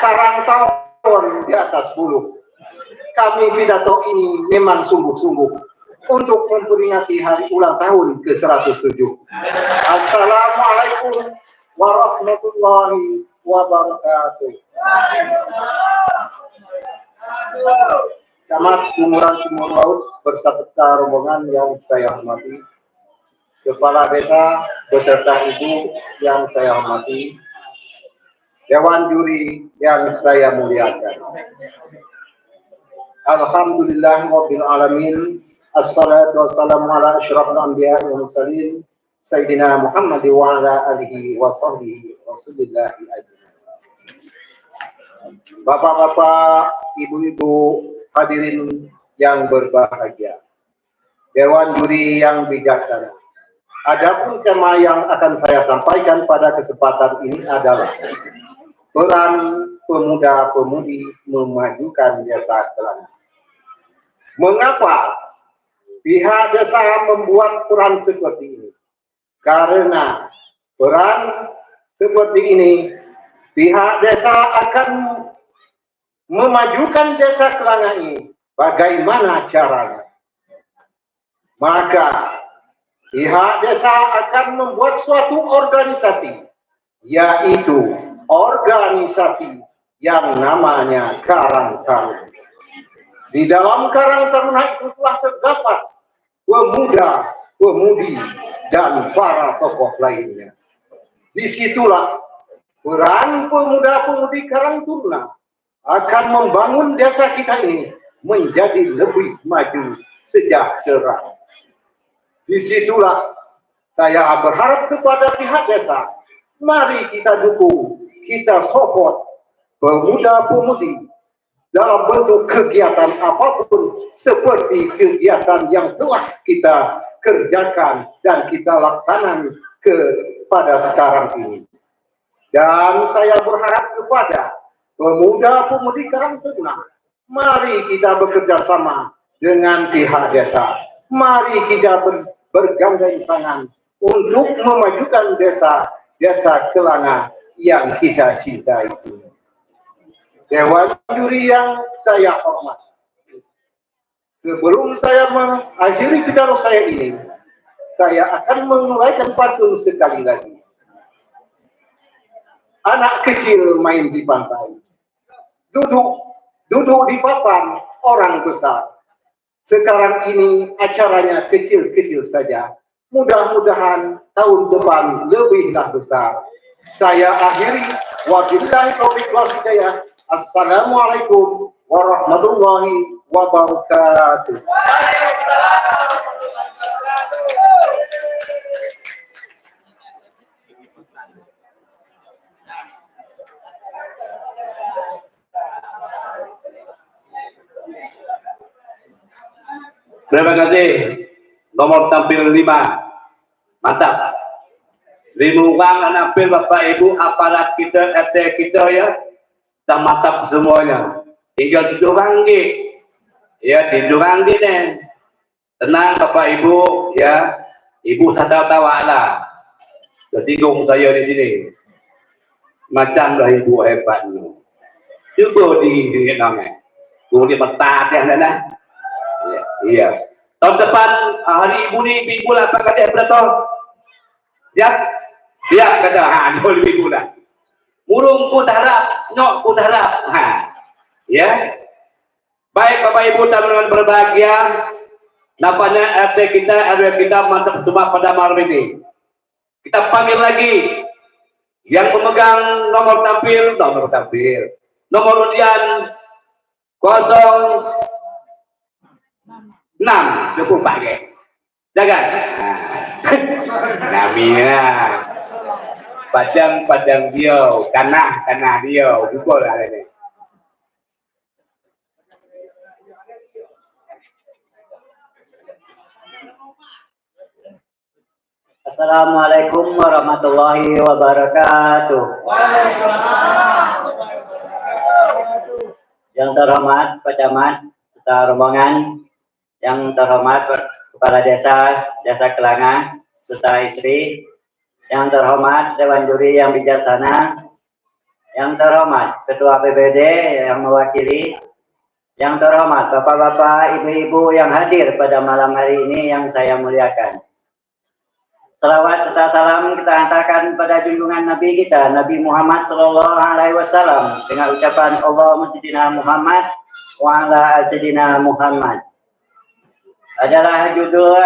sarang tawon di atas bulu. Kami pidato ini memang sungguh-sungguh untuk memperingati hari ulang tahun ke-107. Assalamualaikum warahmatullahi wabarakatuh. Camat Bunguran Timur Laut berserta rombongan yang saya hormati, Kepala Desa beserta Ibu yang saya hormati, Dewan Juri yang saya muliakan. Alhamdulillahirabbil alamin. Assalatu wassalamu ala asyrafil anbiya'i wal mursalin sayyidina Muhammad wa ala alihi wa sahbihi rasulillahi ajmain. Bapak-bapak, ibu-ibu, hadirin yang berbahagia, Dewan Juri yang bijaksana. Adapun tema yang akan saya sampaikan pada kesempatan ini adalah peran pemuda-pemudi memajukan desa Kelana. Mengapa pihak desa membuat peran seperti ini? Karena peran seperti ini, pihak desa akan memajukan desa Kelana ini. Bagaimana caranya? Maka pihak desa akan membuat suatu organisasi, yaitu organisasi yang namanya Karang Taruna. Di dalam Karang Taruna itu telah terdapat pemuda, pemudi, dan para tokoh lainnya. Disitulah peran pemuda-pemudi Karang Taruna akan membangun desa kita ini menjadi lebih maju sejahtera. Disitulah saya berharap kepada pihak desa, mari kita dukung, kita support pemuda-pemudi dalam bentuk kegiatan apapun seperti kegiatan yang telah kita kerjakan dan kita laksanakan kepada sekarang ini. Dan saya berharap kepada pemuda-pemudi Karang Taruna, mari kita bekerja sama dengan pihak desa. Mari kita bergandeng tangan untuk memajukan desa Kelana yang kita cintai ini. Dewan Juri yang saya hormati, sebelum saya mengakhiri pidato saya ini, saya akan menguraikan pantun sekali lagi. Anak kecil main di pantai, duduk di papan orang besar. Sekarang ini acaranya kecil-kecil saja. Mudah-mudahan tahun depan lebihlah besar. Saya akhiri. Wabillahi taufiq wal hidayah. Assalamualaikum warahmatullahi wabarakatuh. Terima kasih. Nomor tampil 5. Mantap. 5 orang nampil Bapak Ibu aparat kita, RT kita ya. Dah mantap semuanya. Tinggal 7 orang lagi. Ya, 7 orang lagi nih. Tenang Bapak Ibu ya. Ibu sadar tawa lah. Tersinggung saya di sini. Macamlah ibu hebatnya. Cuba di namanya. Boleh bertahan yang mana? Iya. Tahun depan hari ibu ni minggu lah tak ada berapa? Siap? Siap kata. Ha, 2 minggu lah. Murung pun harap, nyok pun harap. Ha. Ya. Baik Bapak Ibu teman-teman berbahagia. Nampaknya RT kita, RW kita mantap semua pada malam ini. Kita panggil lagi yang memegang nomor tampil, nomor undian 06 cukup pakai. Jangan. Namanya padang dia, tanah dia, pukul lah ini. Assalamualaikum warahmatullahi wabarakatuh. Yang terhormat Pak Camat serta rombongan, yang terhormat Kepala Desa Kelangan serta istri, yang terhormat Dewan Juri yang bijaksana, yang terhormat Ketua PBD yang mewakili, yang terhormat Bapak-bapak, Ibu-ibu yang hadir pada malam hari ini yang saya muliakan. Salawat serta salam kita hantarkan pada junjungan Nabi kita, Nabi Muhammad Sallallahu Alaihi Wasallam, dengan ucapan Allahumma sayyidina Muhammad wa ala sayyidina Muhammad. Adalah judul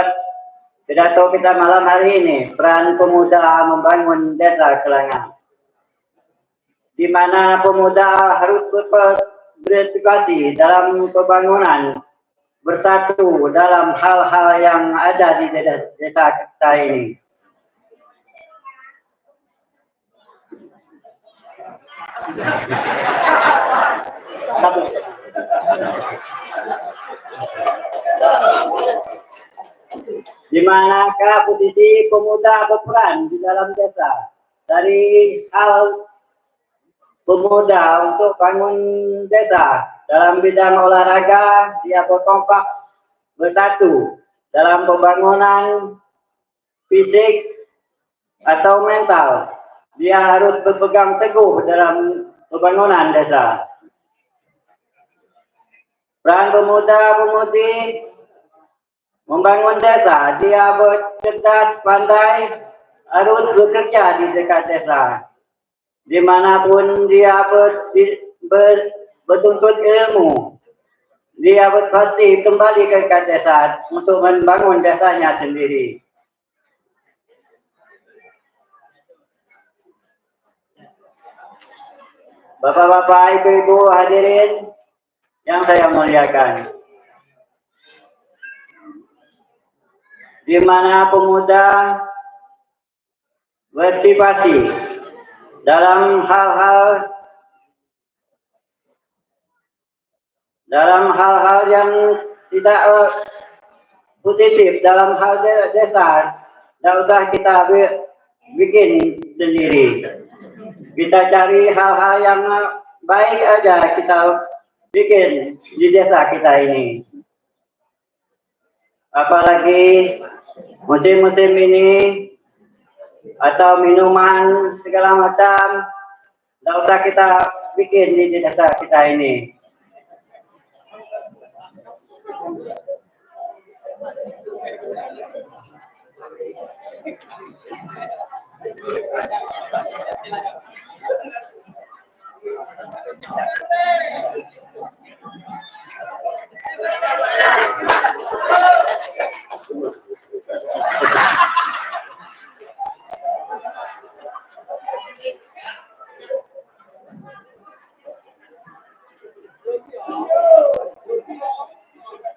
pidato kita malam hari ini, peran pemuda membangun desa Kelangan, di mana pemuda harus berpartisipasi dalam pembangunan, bersatu dalam hal-hal yang ada di desa kita ini. Di manakah posisi pemuda berperan di dalam desa? Dari hal pemuda untuk bangun desa dalam bidang olahraga, dia berkompak bersatu dalam pembangunan fisik atau mental. Dia harus berpegang teguh dalam pembangunan desa. Peran pemuda-pemudi membangun desa, dia bercerdas, pandai, harus bekerja di dekat desa. Dimanapun dia bertuntut ilmu, dia pasti kembali ke desa untuk membangun desanya sendiri. Bapak-bapak, ibu-ibu hadirin yang saya muliakan, di mana pemuda berpartisipasi dalam hal-hal yang tidak positif dalam hal desa, tidak usah kita bikin sendiri. Kita cari hal-hal yang baik aja kita bikin di desa kita ini. Apalagi musim-musim ini atau minuman segala macam, tidak usah kita bikin di desa kita ini.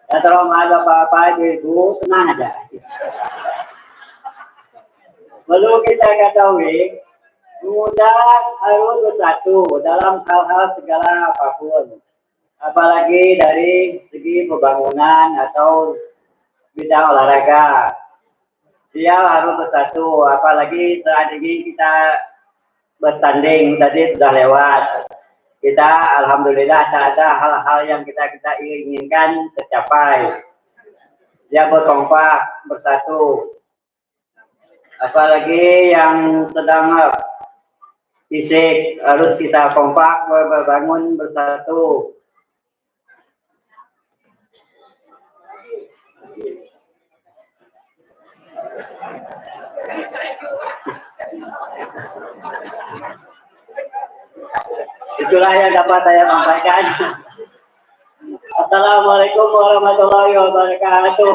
Ya, terhormat Bapak-bapak, Ibu, tenang aja. Perlu kita ketahui, pemuda harus bersatu dalam hal-hal segala apapun. Apalagi dari segi pembangunan atau bidang olahraga. Dia harus bersatu, apalagi saat ini kita bertanding tadi sudah lewat. Kita alhamdulillah tak ada hal-hal yang kita inginkan tercapai. Dia berkompak, bersatu. Apalagi yang sedang fisik harus kita kompak, berbangun bersatu. Itulah yang dapat saya sampaikan. Assalamualaikum warahmatullahi wabarakatuh.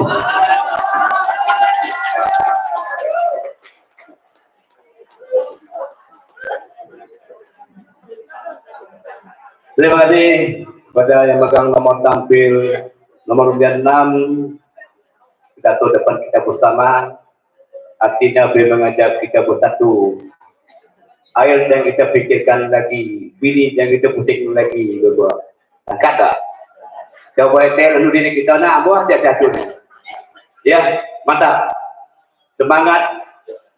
Terima kasih kepada yang megang nomor tampil nomor 6. Pidato depan kita bersama, artinya beliau mengajak kita bersatu. Air yang kita pikirkan lagi, bini yang kita pusing lagi, berdua. Kata, coba lalu diri kita nak buat jatuh. Ya, mantap. Semangat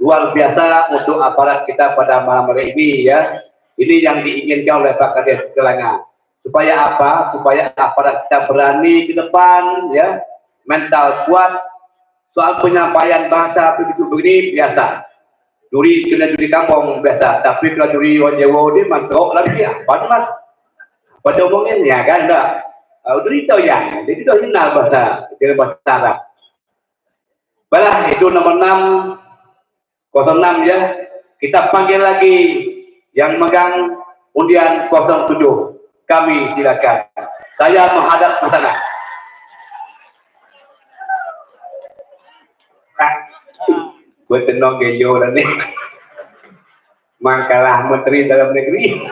luar biasa untuk aparat kita pada malam hari ini ya. Ini yang diinginkan oleh Pak Kades Kelanga. Supaya apa? Supaya aparat kita berani ke depan ya, mental kuat. Soal penyampaian bahasa begitu begini biasa. Juri kena juri kampung biasa, tapi kalau juri orang Jawa dia mantok lagi apa mas? Pada omongnya ya kan enggak? Juri tahu ya, jadi tahu kenal bahasa Arab. Balah itu nomor 06 ya. Kita panggil lagi yang megang undian 07. Kami silakan. Saya menghadap ke sana. Gue tenang geyo dan nih mangkalah menteri dalam negeri.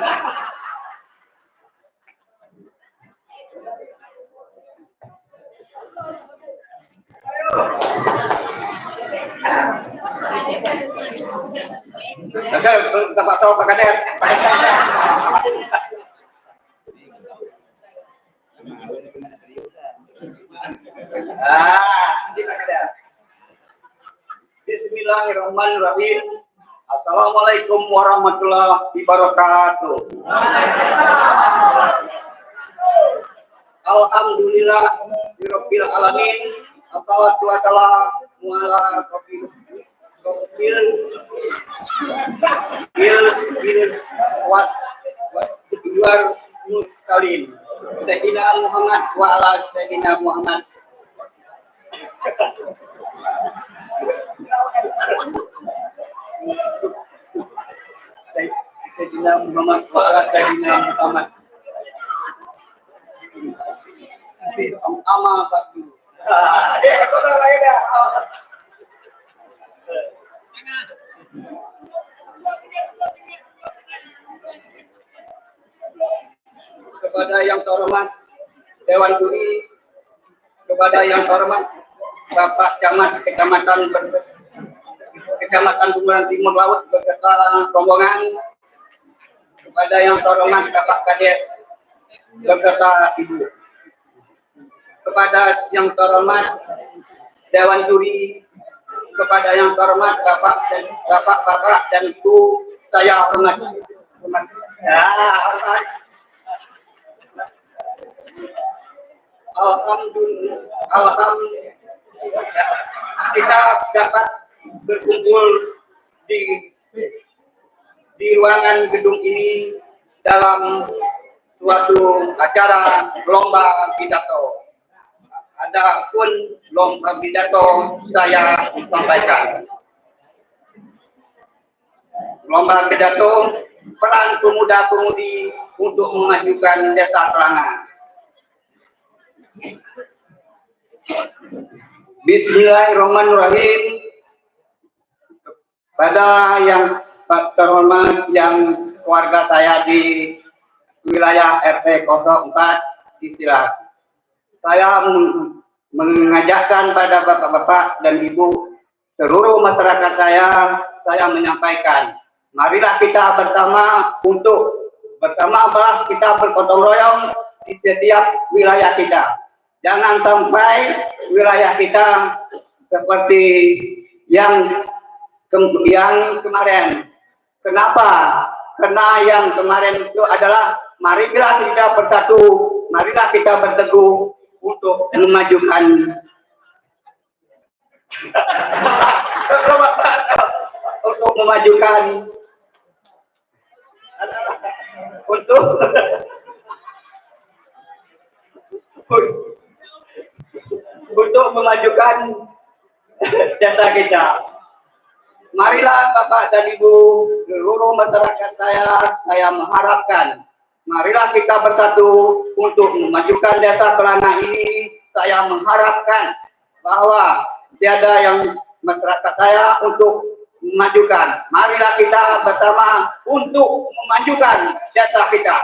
Kita tak tahu Pak Kades. Ini Pak Kades. Bismillahirrahmanirrahim. Assalamualaikum warahmatullahi wabarakatuh. Alhamdulillah rabbil alamin. Assalatu wassalamu ala Sayyidina Muhammad wa ala Sayyidina Muhammad. Sayyidina Muhammad wa ala Sayyidina Muhammad. Ama batu. Kepada yang terhormat Dewan Juri, kepada yang terhormat Bapak Camat Kecamatan Bundaran Timur Laut beserta rombongan, kepada yang terhormat Bapak Kades beserta Ibu, kepada yang terhormat Dewan Juri, kepada yang terhormat Bapak dan Ibu, saya hormati. Alhamdulillah kita dapat berkumpul di ruangan gedung ini dalam suatu acara lomba pidato. Adapun lomba pidato saya sampaikan. Lomba pidato peran pemuda-pemudi untuk memajukan desa Kelanga. Bismillahirrahmanirrahim. Pada yang terhormat yang keluarga saya di wilayah RT 04 istilah, saya mengajakkan pada bapak-bapak dan ibu seluruh masyarakat saya menyampaikan, marilah kita bersama kita bergotong royong di setiap wilayah kita. Jangan sampai wilayah kita seperti yang kemarin. Kenapa? Karena yang kemarin itu adalah marilah kita bersatu, marilah kita berteguh untuk memajukan untuk memajukan desa kita. Marilah Bapak dan Ibu, seluruh masyarakat saya mengharapkan, marilah kita bersatu untuk memajukan desa Kelana ini. Saya mengharapkan bahwa tiada yang masyarakat saya untuk memajukan. Marilah kita bersama untuk memajukan desa kita.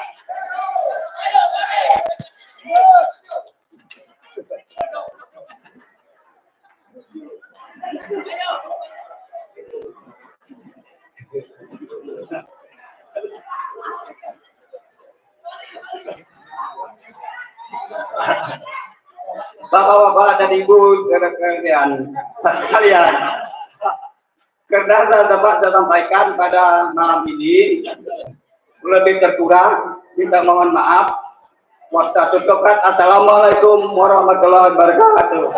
Bapak-bapak dan ibu sekalian, karena saya sampaikan pada malam ini lebih terkurang, minta mohon maaf. Waktu tutupan. Assalamualaikum warahmatullahi wabarakatuh.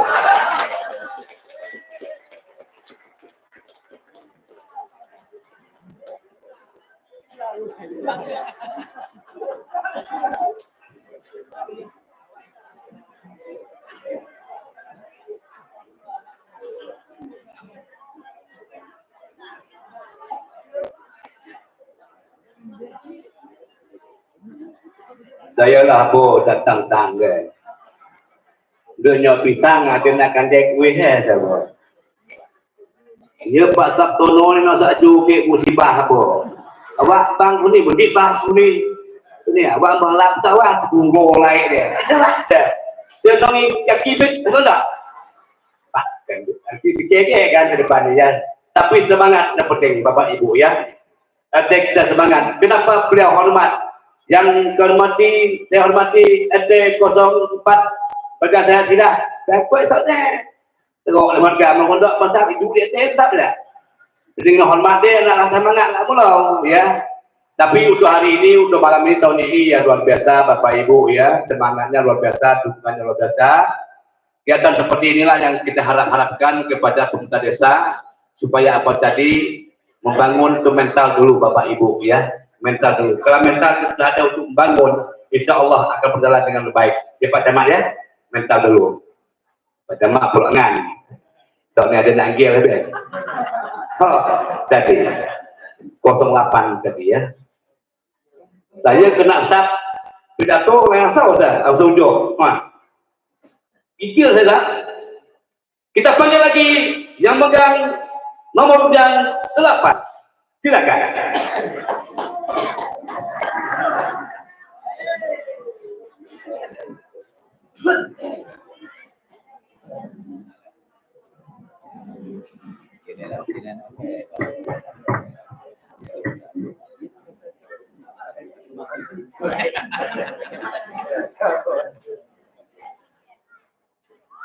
Saya lah bo datang tangga. Dunia pisang ada nak kandek kuih saya. Dia Pak Sabtono ni nak juga musibah apa. Awak bang ni bedik bang ni. Ni awak balap tawa sepunggo lain dia. Dia nongi kaki bet betul tak? Pak kan nanti fikir kan ke depan ya. Tapi semangat dah penting Bapak Ibu ya. Kita semangat. Kenapa beliau hormat? Yang saya hormati RT04 pada saya tidak. Saya kuat soalnya. Tengok lembaga mengundang pasal itu dia tetap lah. Jadi hormat dia nak semangat nak pulau ya. Tapi untuk hari ini, untuk malam ini, tahun ini ya luar biasa Bapak Ibu ya. Semangatnya luar biasa, dukungannya luar biasa. Kegiatan seperti inilah yang kita harapkan kepada pemerintah desa supaya apa tadi membangun ke mental dulu Bapak Ibu ya. Mental dulu. Kalau mental sudah ada untuk membangun, insya Allah akan berjalan dengan lebih baik. Ya Pak Camat ya, mental dulu. Pak Camat pulangan. Soalnya ada nanggil lebih. Oh, tadi 08 tadi ya. Saya kena start pidato yang saya ujung. Ikil saya dah. Kita panggil lagi yang megang nomor yang 8. Silakan.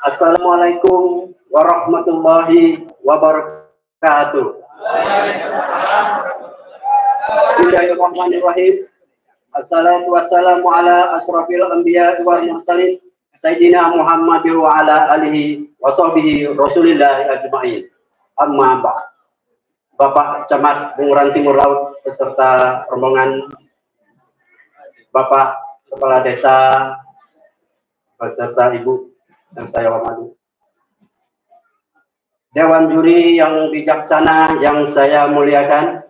Assalamualaikum warahmatullahi wabarakatuh. Bismillahirrahmanirrahim. Assalatu wassalamu ala asrafil anbiya wal mursalin Sayyidina Muhammad wa ala alihi wa sahbihi Rasulillah ajma'in. Amma ba'd. Bapak Camat Bunguran Timur Laut beserta rombongan Bapak Kepala Desa beserta Ibu yang saya hormati. Dewan juri yang bijaksana yang saya muliakan,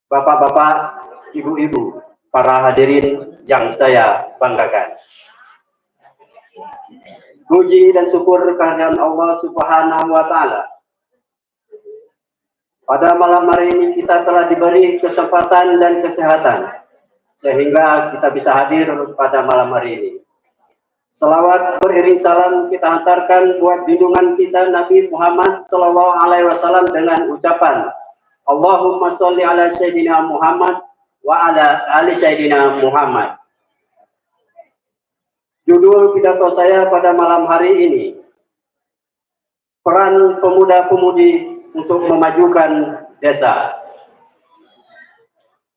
Bapak-bapak, Ibu-ibu, para hadirin yang saya banggakan. Puji dan syukur kehadiran Allah Subhanahu wa Ta'ala. Pada malam hari ini kita telah diberi kesempatan dan kesehatan sehingga kita bisa hadir pada malam hari ini. Selawat beriring salam kita hantarkan buat junjungan kita Nabi Muhammad Sallallahu Alaihi Wasallam dengan ucapan Allahumma sholli ala Sayyidina Muhammad wa ala ali Sayyidina Muhammad. Judul pidato saya pada malam hari ini, peran pemuda-pemudi untuk memajukan desa.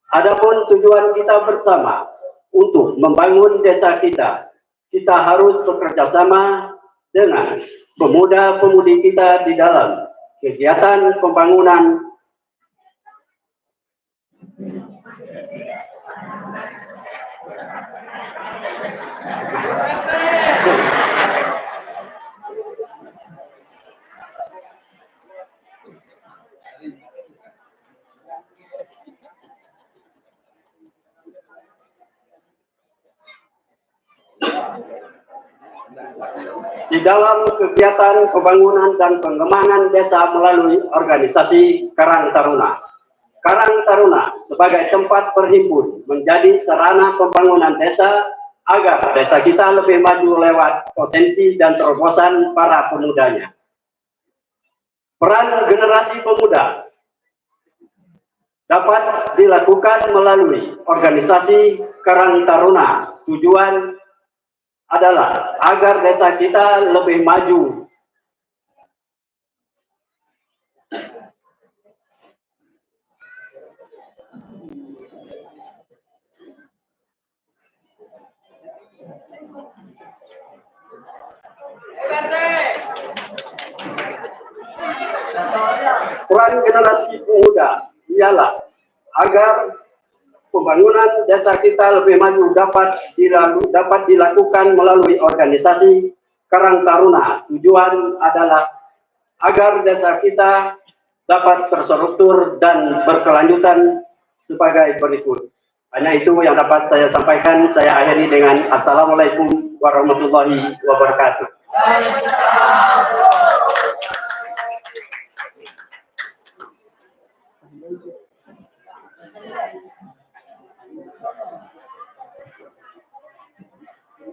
Adapun tujuan kita bersama untuk membangun desa kita, kita harus bekerja sama dengan pemuda-pemudi kita di dalam kegiatan pembangunan dan pengembangan desa melalui organisasi Karang Taruna. Karang Taruna sebagai tempat berhimpun menjadi sarana pembangunan desa agar desa kita lebih maju lewat potensi dan terobosan para pemudanya. Peran generasi pemuda dapat dilakukan melalui organisasi Karang Taruna. Tujuan adalah agar desa kita lebih maju. Peran generasi pemuda ialah agar pembangunan desa kita lebih maju dapat dilakukan melalui organisasi Karang Taruna. Tujuan adalah agar desa kita dapat terstruktur dan berkelanjutan sebagai berikut. Hanya itu yang dapat saya sampaikan. Saya akhiri dengan Assalamualaikum warahmatullahi wabarakatuh.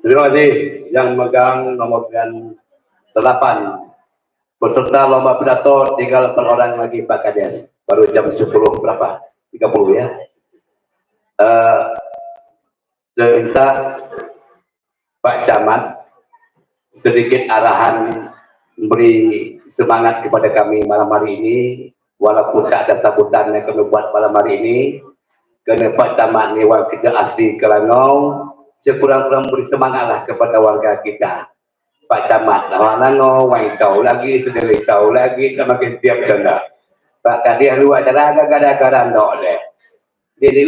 Terima kasih yang megang nomor 8. Peserta lomba pidato tinggal per orang lagi Pak Kades. Baru jam 10 berapa? 30 ya. Saya minta Pak Camat sedikit arahan, memberi semangat kepada kami malam hari ini. Walaupun tak ada sambutan yang kami buat malam hari ini, kerana Pak Camat ni warga kita asli Kelangau, sekurang-kurang beri semangatlah kepada warga kita. Pak Camat, orang Langau, wang kau lagi, sedeli kau lagi, sama makin tiap janda. Pak Kadir luar, ada kadang-kadang dok deh. Jadi